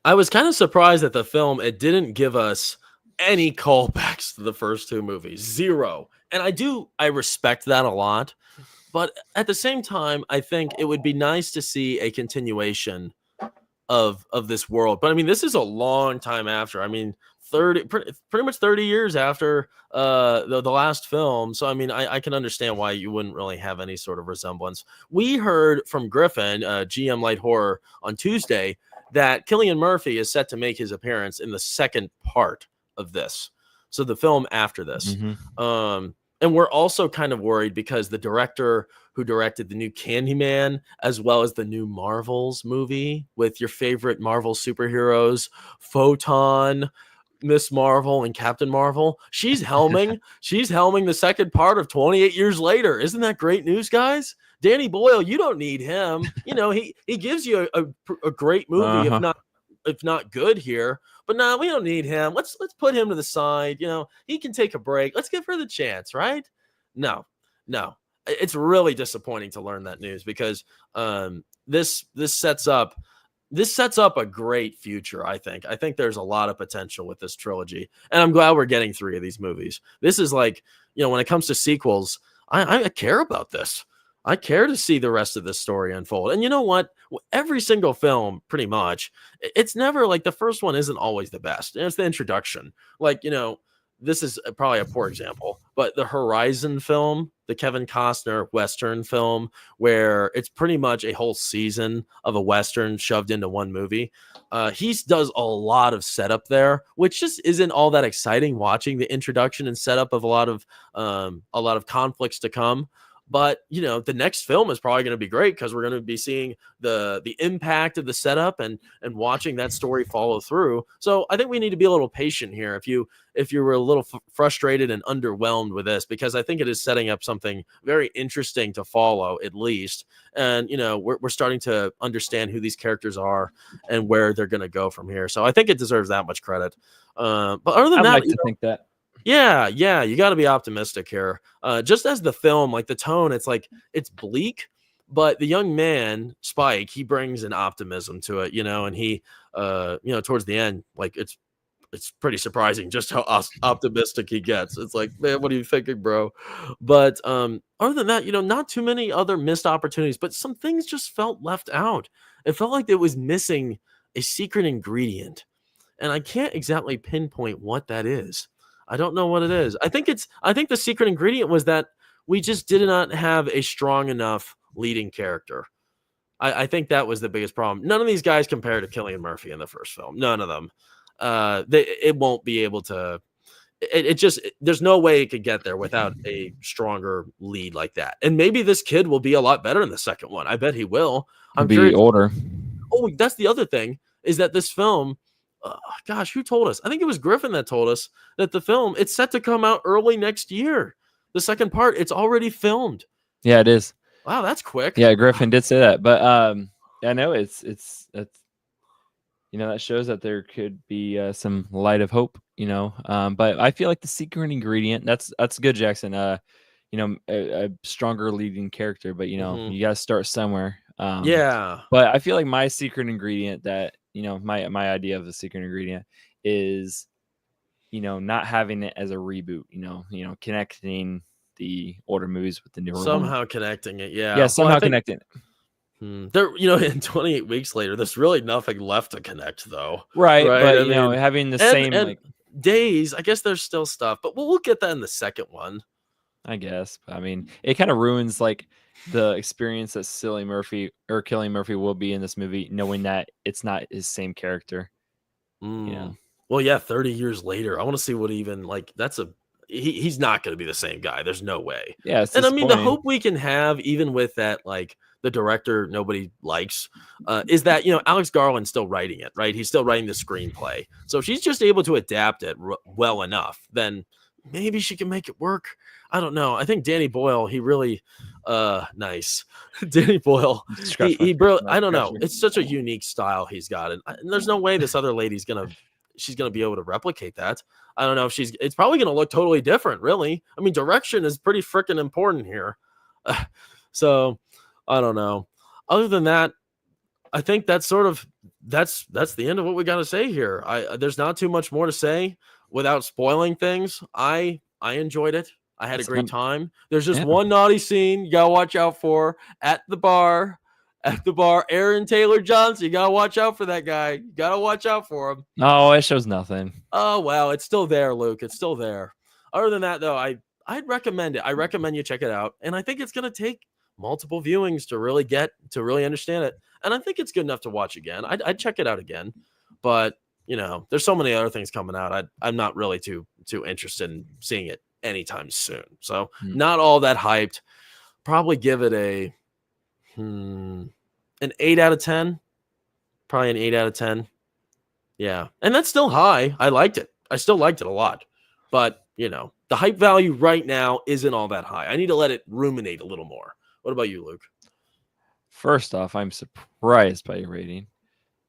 I was kind of surprised that the film, it didn't give us any callbacks to the first two movies. Zero. And I respect that a lot. But at the same time, I think it would be nice to see a continuation of this world. But I mean, this is a long time after. I mean, pretty much 30 years after the last film. So I mean, I can understand why you wouldn't really have any sort of resemblance. We heard from Griffin, GM Light Horror, on Tuesday that Cillian Murphy is set to make his appearance in the second part of this, so the film after this. And we're also kind of worried because the director who directed the new Candyman, as well as the new Marvels movie with your favorite Marvel superheroes, Photon, Miss Marvel, and Captain Marvel, she's helming the second part of 28 Years Later. Isn't that great news, guys? Danny Boyle, you don't need him. You know, he gives you a great movie, if not good here. But no, we don't need him. Let's put him to the side. You know, he can take a break. Let's give her the chance, right? No. It's really disappointing to learn that news because this sets up a great future. I think there's a lot of potential with this trilogy, and I'm glad we're getting 3 of these movies. This is like, you know, when it comes to sequels, I care about this. I care to see the rest of this story unfold. And you know what? Every single film, pretty much, it's never like the first one isn't always the best. It's the introduction. Like, you know, this is probably a poor example, but the Horizon film, the Kevin Costner Western film, where it's pretty much a whole season of a Western shoved into one movie. He does a lot of setup there, which just isn't all that exciting, watching the introduction and setup of a lot of conflicts to come. But, you know, the next film is probably going to be great because we're going to be seeing the impact of the setup and watching that story follow through. So I think we need to be a little patient here if you were a little frustrated and underwhelmed with this, because I think it is setting up something very interesting to follow, at least. And, you know, we're starting to understand who these characters are and where they're going to go from here. So I think it deserves that much credit. But other than I'd that, like to think that. Yeah, you got to be optimistic here. Just as the film, like the tone, it's like it's bleak, but the young man Spike, he brings an optimism to it, you know, and he, you know, towards the end, like it's pretty surprising just how optimistic he gets. It's like, man, what are you thinking, bro? But other than that, you know, not too many other missed opportunities, but some things just felt left out. It felt like it was missing a secret ingredient, and I can't exactly pinpoint what that is. I don't know what it is. I think the secret ingredient was that we just did not have a strong enough leading character. I think that was the biggest problem. None of these guys compare to Cillian Murphy in the first film. None of them. It won't be able to. It just there's no way it could get there without a stronger lead like that. And maybe this kid will be a lot better in the second one. I bet he will. I'm be older. Oh, that's the other thing, is that this film. Gosh, who told us? I think it was Griffin that told us that the film, it's set to come out early next year. The second part, it's already filmed. Yeah, it is. Wow, that's quick. Yeah, Griffin did say that, but I know it's you know, that shows that there could be some light of hope, you know. But I feel like the secret ingredient, that's good, Jackson. You know, a stronger leading character, but you know, you got to start somewhere. Yeah. But I feel like my secret ingredient that, you know, my idea of the secret ingredient is, you know, not having it as a reboot, you know, connecting the older movies with the newer somehow one. Connecting it. Yeah. Yeah. Somehow connecting it. There, you know, in 28 weeks later, there's really nothing left to connect, though. Right. But, you know, having the same like days, I guess there's still stuff, but we'll get that in the second one. I guess. I mean, it kind of ruins like the experience that Cillian Murphy will be in this movie, knowing that it's not his same character. Yeah. Well, yeah, 30 years later, I want to see what even like he's not going to be the same guy. There's no way. Yeah. And I mean, the hope we can have, even with that, like the director nobody likes, is that, you know, Alex Garland's still writing it, right? He's still writing the screenplay. So if she's just able to adapt it well enough, then maybe she can make it work. I don't know. I think Danny Boyle, he really nice. Danny Boyle, he really, I don't know. It's such a unique style he's got, and there's no way this other lady's she's gonna be able to replicate that. I don't know if it's probably gonna look totally different, really. I mean, direction is pretty freaking important here. So I don't know. Other than that, I think that's the end of what we got to say here. There's not too much more to say without spoiling things. I enjoyed it. I had a great time. There's just one naughty scene you gotta watch out for at the bar at the bar. Aaron Taylor Johnson. You gotta watch out for that guy. You gotta watch out for him. No, it shows nothing. Oh well, it's still there, Luke. It's still there. Other than that, though, I'd recommend it. I recommend you check it out, and I think it's gonna take multiple viewings to really understand it. And I think it's good enough to watch again. I'd check it out again, but there's so many other things coming out. I'm not really too interested in seeing it anytime soon. So not all that hyped. Probably give it an 8 out of 10. Probably an 8 out of 10. Yeah. And that's still high. I liked it. I still liked it a lot. But, the hype value right now isn't all that high. I need to let it ruminate a little more. What about you, Luke? First off, I'm surprised by your rating.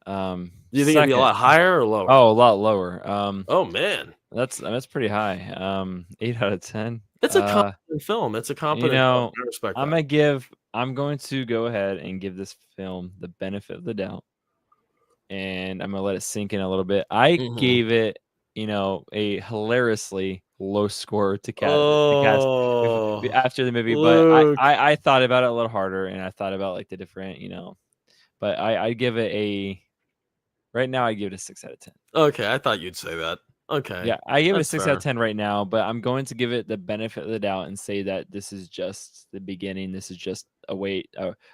Do you think it'd be a lot higher or lower? Oh, a lot lower. Oh man, that's pretty high. 8 out of 10. It's a competent film. It's a competent film. I respect that. I'm going to go ahead and give this film the benefit of the doubt, and I'm gonna let it sink in a little bit. I gave it, a hilariously low score to cast after the movie, Luke. But I thought about it a little harder, and I thought about like the different, but I give it right now I give it a 6 out of 10. Okay, I thought you'd say that. Okay. Yeah, I give it a 6 out of 10 right now, but I'm going to give it the benefit of the doubt and say that this is just the beginning. This is just a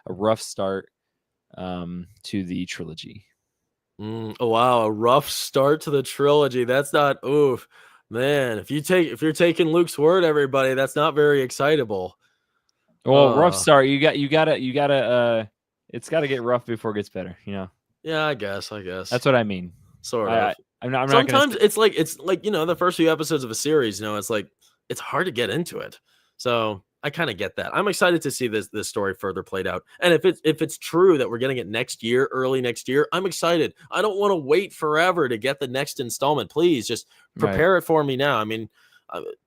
rough start to the trilogy. Oh wow, a rough start to the trilogy. That's not oof. Man, if you're taking Luke's word, everybody, that's not very excitable. Well, rough start. You gotta it's gotta get rough before it gets better, Yeah, I guess. That's what I mean. Sort of. Sometimes it's like the first few episodes of a series, it's like it's hard to get into it. So I kind of get that. I'm excited to see this story further played out. And if it's true that we're getting it early next year, I'm excited. I don't want to wait forever to get the next installment. Please just prepare it for me now. I mean,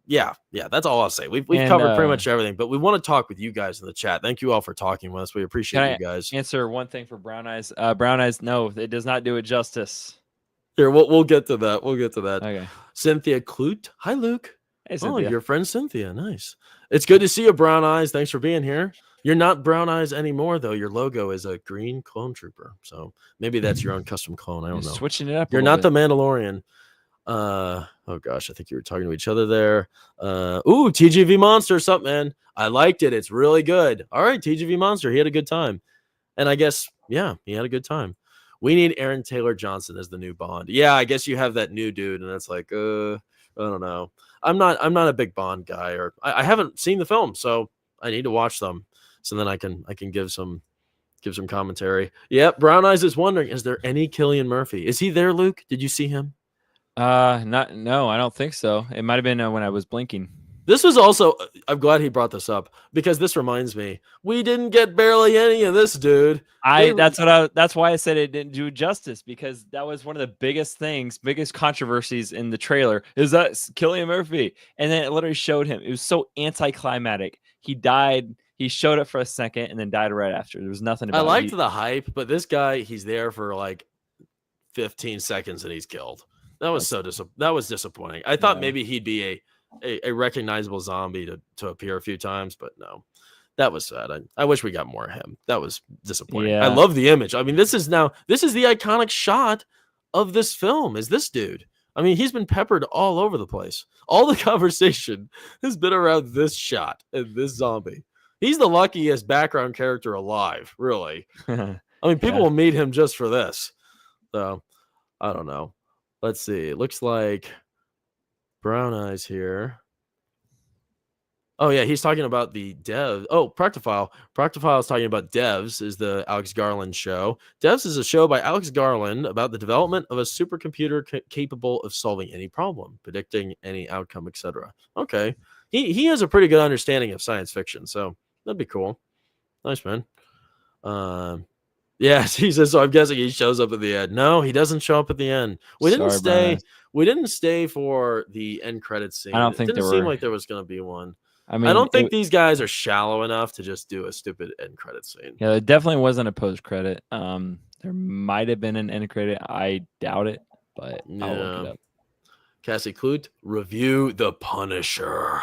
yeah, that's all I'll say. We've covered pretty much everything, but we want to talk with you guys in the chat. Thank you all for talking with us. We appreciate you guys. Answer one thing for Brown Eyes. Brown Eyes, no, it does not do it justice. Here, we'll get to that. Okay. Cynthia Clute. Hi, Luke. Hey, Cynthia. Oh, your friend Cynthia. Nice. It's good to see you, Brown Eyes. Thanks for being here. You're not Brown Eyes anymore, though. Your logo is a green clone trooper. So maybe that's your own custom clone. I don't know. Switching it up. You're not the Mandalorian. Oh gosh, I think you were talking to each other there. TGV Monster, what's up, man? I liked it. It's really good. All right, TGV Monster. He had a good time. And I guess, yeah, he had a good time. We need Aaron Taylor Johnson as the new Bond. Yeah, I guess you have that new dude, and it's like, I don't know. I'm not a big Bond guy, or I haven't seen the film, so I need to watch them, so then I can give some commentary. Yep, Brown Eyes is wondering, is there any Cillian Murphy? Is he there, Luke? Did you see him? No, I don't think so. It might have been when I was blinking. This was also, I'm glad he brought this up because this reminds me, we didn't get barely any of this, dude. That's why I said it didn't do justice, because that was one of the biggest controversies in the trailer is that Cillian Murphy. And then it literally showed him. It was so anticlimactic. He died. He showed up for a second and then died right after. There was nothing about it. I liked the hype, but this guy, he's there for like 15 seconds and he's killed. That was that was disappointing. I thought maybe he'd be a recognizable zombie to appear a few times, but no, that was sad. I wish we got more of him. That was disappointing. I love the image. I mean, this is the iconic shot of this film is this dude. I mean, he's been peppered all over the place. All the conversation has been around this shot and this zombie. He's the luckiest background character alive, really. I mean, people will meet him just for this. So I don't know. Let's see. It looks like Brown Eyes here. Oh, yeah. He's talking about the Devs. Oh, Practifile. Practifile is talking about Devs, is the Alex Garland show. Devs is a show by Alex Garland about the development of a supercomputer capable of solving any problem, predicting any outcome, etc. Okay. He has a pretty good understanding of science fiction, so that'd be cool. Nice, man. Yes, he says, so I'm guessing he shows up at the end. No, he doesn't show up at the end. We didn't stay for the end credits scene. I don't think it didn't seem like there was going to be one. I mean, I don't think these guys are shallow enough to just do a stupid end credit scene. Yeah, it definitely wasn't a post credit. There might have been an end credit. I doubt it, but I'll look it up. Cassie Clute, review The Punisher.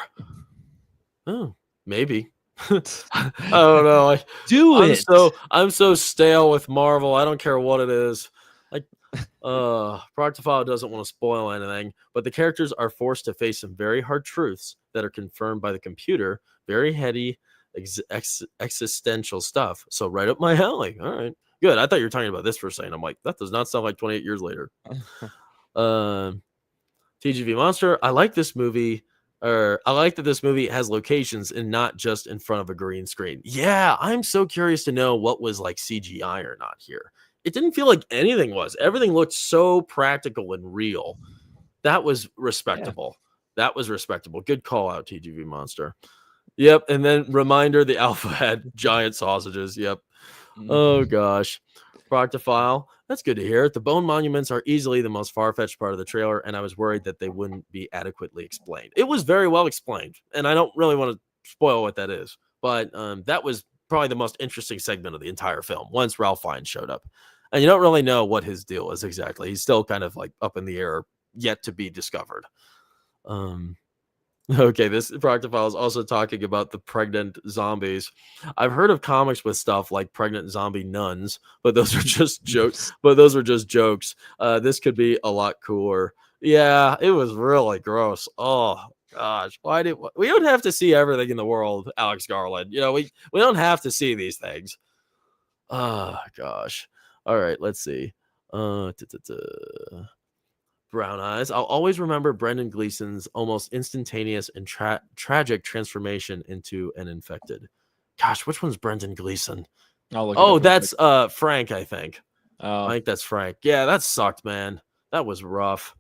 Oh, maybe. I don't know. Do it. I'm so stale with Marvel. I don't care what it is. Like, Proctophile doesn't want to spoil anything, but the characters are forced to face some very hard truths that are confirmed by the computer. Very heady, existential stuff. So right up my alley. All right, good. I thought you were talking about this for a second. I'm like, that does not sound like 28 years later. TGV Monster. I like this movie. I like that this movie has locations and not just in front of a green screen. Yeah, I'm so curious to know what was like CGI or not here. It didn't feel like anything was. Everything looked so practical and real. That was respectable. Yeah. That was respectable. Good call out, TGV Monster. Yep. And then reminder, the Alpha had giant sausages. Yep. Oh, gosh. Proctophile. That's good to hear. The bone monuments are easily the most far-fetched part of the trailer, and I was worried that they wouldn't be adequately explained. It was very well explained, and I don't really want to spoil what that is, but that was probably the most interesting segment of the entire film once Ralph Fiennes showed up. And you don't really know what his deal is exactly. He's still kind of like up in the air, yet to be discovered. Okay, this Proctophile is also talking about the pregnant zombies. I've heard of comics with stuff like pregnant zombie nuns, but those are just jokes. This could be a lot cooler. Yeah, it was really gross. Oh gosh, we don't have to see everything in the world, Alex Garland? You know, we don't have to see these things. Oh gosh. All right, let's see. Brown eyes. I'll always remember Brendan Gleeson's almost instantaneous and tragic transformation into an infected. Gosh, which one's Brendan Gleeson? Oh, that's Frank, I think. Oh. I think that's Frank. Yeah, that sucked, man. That was rough.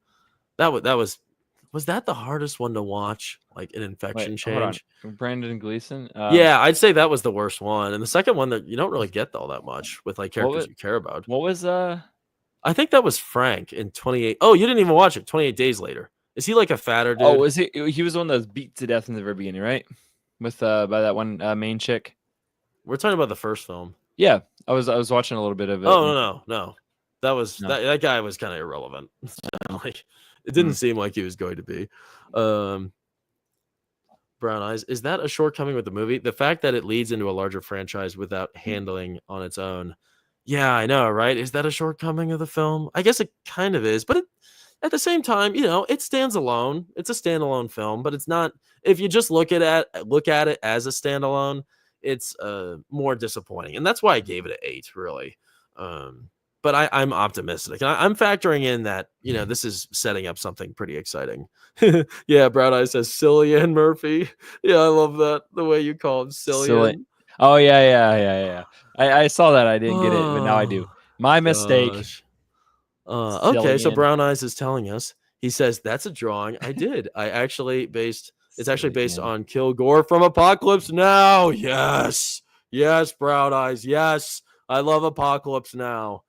Was that the hardest one to watch? Like an infection change? Brendan Gleeson? Yeah, I'd say that was the worst one. And the second one that you don't really get all that much with like characters you care about. What was I think that was Frank in 28. Oh, you didn't even watch it. 28 Days Later. Is he like a fatter dude? Oh, was he? He was the one that was beat to death in the very beginning, right? With by that one main chick. We're talking about the first film. Yeah, I was watching a little bit of it. Oh no. That guy was kind of irrelevant. Like, it didn't seem like he was going to be. Brown eyes. Is that a shortcoming with the movie? The fact that it leads into a larger franchise without handling on its own. Yeah, I know, right? Is that a shortcoming of the film? I guess it kind of is, but at the same time, it stands alone. It's a standalone film, but it's not. If you just look at it as a standalone, it's more disappointing, and that's why I gave it an 8, really. But I'm optimistic, and I'm factoring in that this is setting up something pretty exciting. Yeah, Brown Eye says Cillian Murphy. Yeah, I love that, the way you call him Cillian. Oh yeah. I saw that. I didn't get it, but now I do. My mistake. Okay, so Brown Eyes is telling us. He says that's a drawing I did. It's actually based on Kilgore from Apocalypse Now. Yes, Brown Eyes. Yes, I love Apocalypse Now.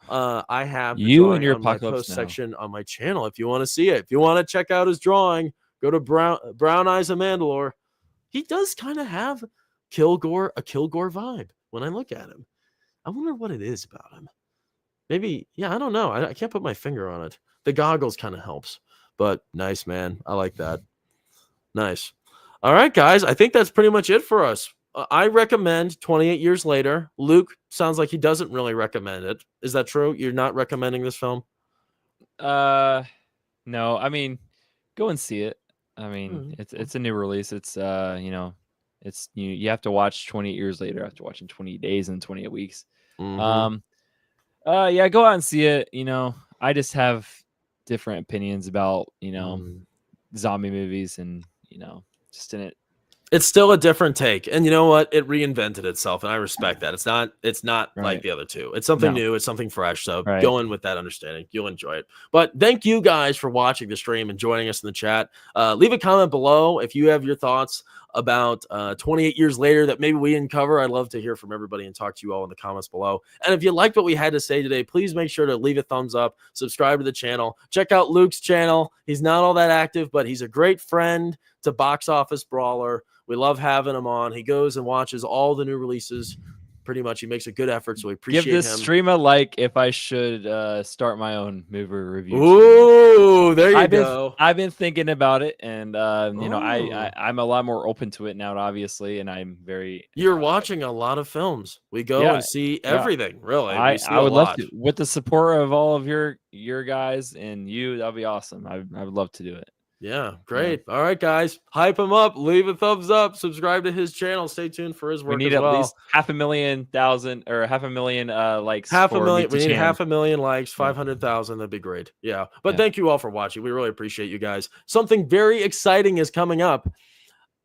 I have you and your on my post section on my channel. If you want to see it, if you want to check out his drawing, go to Brown Eyes of Mandalore. He does kind of have a Kilgore vibe when I look at him. I wonder what it is about him. Maybe, yeah, I don't know. I can't put my finger on it. The goggles kind of helps, but nice, man. I like that. Nice. All right, guys. I think that's pretty much it for us. I recommend 28 Years Later. Luke sounds like he doesn't really recommend it. Is that true? You're not recommending this film? No. I mean, go and see it. I mean, it's a new release. It's it's you have to watch 28 Years Later after watching 20 days and 28 weeks. Mm-hmm. Yeah, go out and see it. I just have different opinions about zombie movies, and just in it. It's still a different take, and you know what? It reinvented itself, and I respect that. It's not like the other two. It's something new. It's something fresh. So go in with that understanding. You'll enjoy it. But thank you guys for watching the stream and joining us in the chat. Leave a comment below if you have your thoughts about 28 Years Later that maybe we didn't cover. I'd love to hear from everybody and talk to you all in the comments below. And if you liked what we had to say today, please make sure to leave a thumbs up, subscribe to the channel, check out Luke's channel. He's not all that active, but he's a great friend to Box Office Brawler. We love having him on. He goes and watches all the new releases. pretty much. He makes a good effort, so we Give appreciate this him. stream a like if I should start my own movie review. Ooh, there you go. I've been thinking about it, and you know, I'm a lot more open to it now, obviously, and I'm very. You're watching a lot of films. We go and see everything. Really, we see I would a love lot. to, with the support of all of your guys and you. That'd be awesome. I would love to do it. Yeah, great. Yeah. All right, guys, hype him up. Leave a thumbs up. Subscribe to his channel. Stay tuned for his work. We need as well. At least 500,000 or 500,000 likes. We need 500,000 likes. 500,000. That'd be great. Yeah. But thank you all for watching. We really appreciate you guys. Something very exciting is coming up.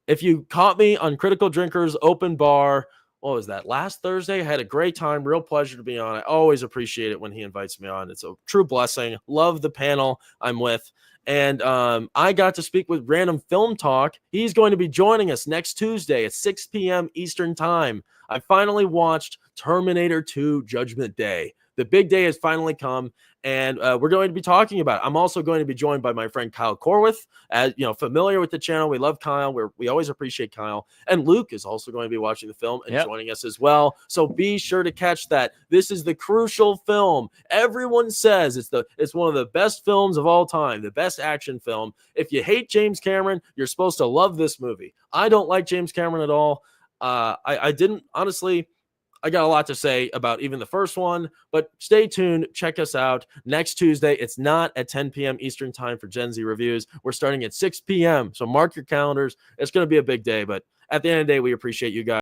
If you caught me on Critical Drinkers Open Bar, what was that? Last Thursday, I had a great time. Real pleasure to be on. I always appreciate it when he invites me on. It's a true blessing. Love the panel I'm with. And I got to speak with Random Film Talk. He's going to be joining us next Tuesday at 6 p.m. Eastern Time. I finally watched Terminator 2 Judgment Day. The big day has finally come, and we're going to be talking about it. I'm also going to be joined by my friend Kyle Corwith. As you know, familiar with the channel, we love Kyle. We always appreciate Kyle. And Luke is also going to be watching the film and joining us as well. So be sure to catch that. This is the crucial film. Everyone says it's one of the best films of all time, the best action film. If you hate James Cameron, you're supposed to love this movie. I don't like James Cameron at all. I didn't, honestly. I got a lot to say about even the first one, but stay tuned. Check us out next Tuesday. It's not at 10 p.m. Eastern Time for Gen Z Reviews. We're starting at 6 p.m., so mark your calendars. It's going to be a big day, but at the end of the day, we appreciate you guys.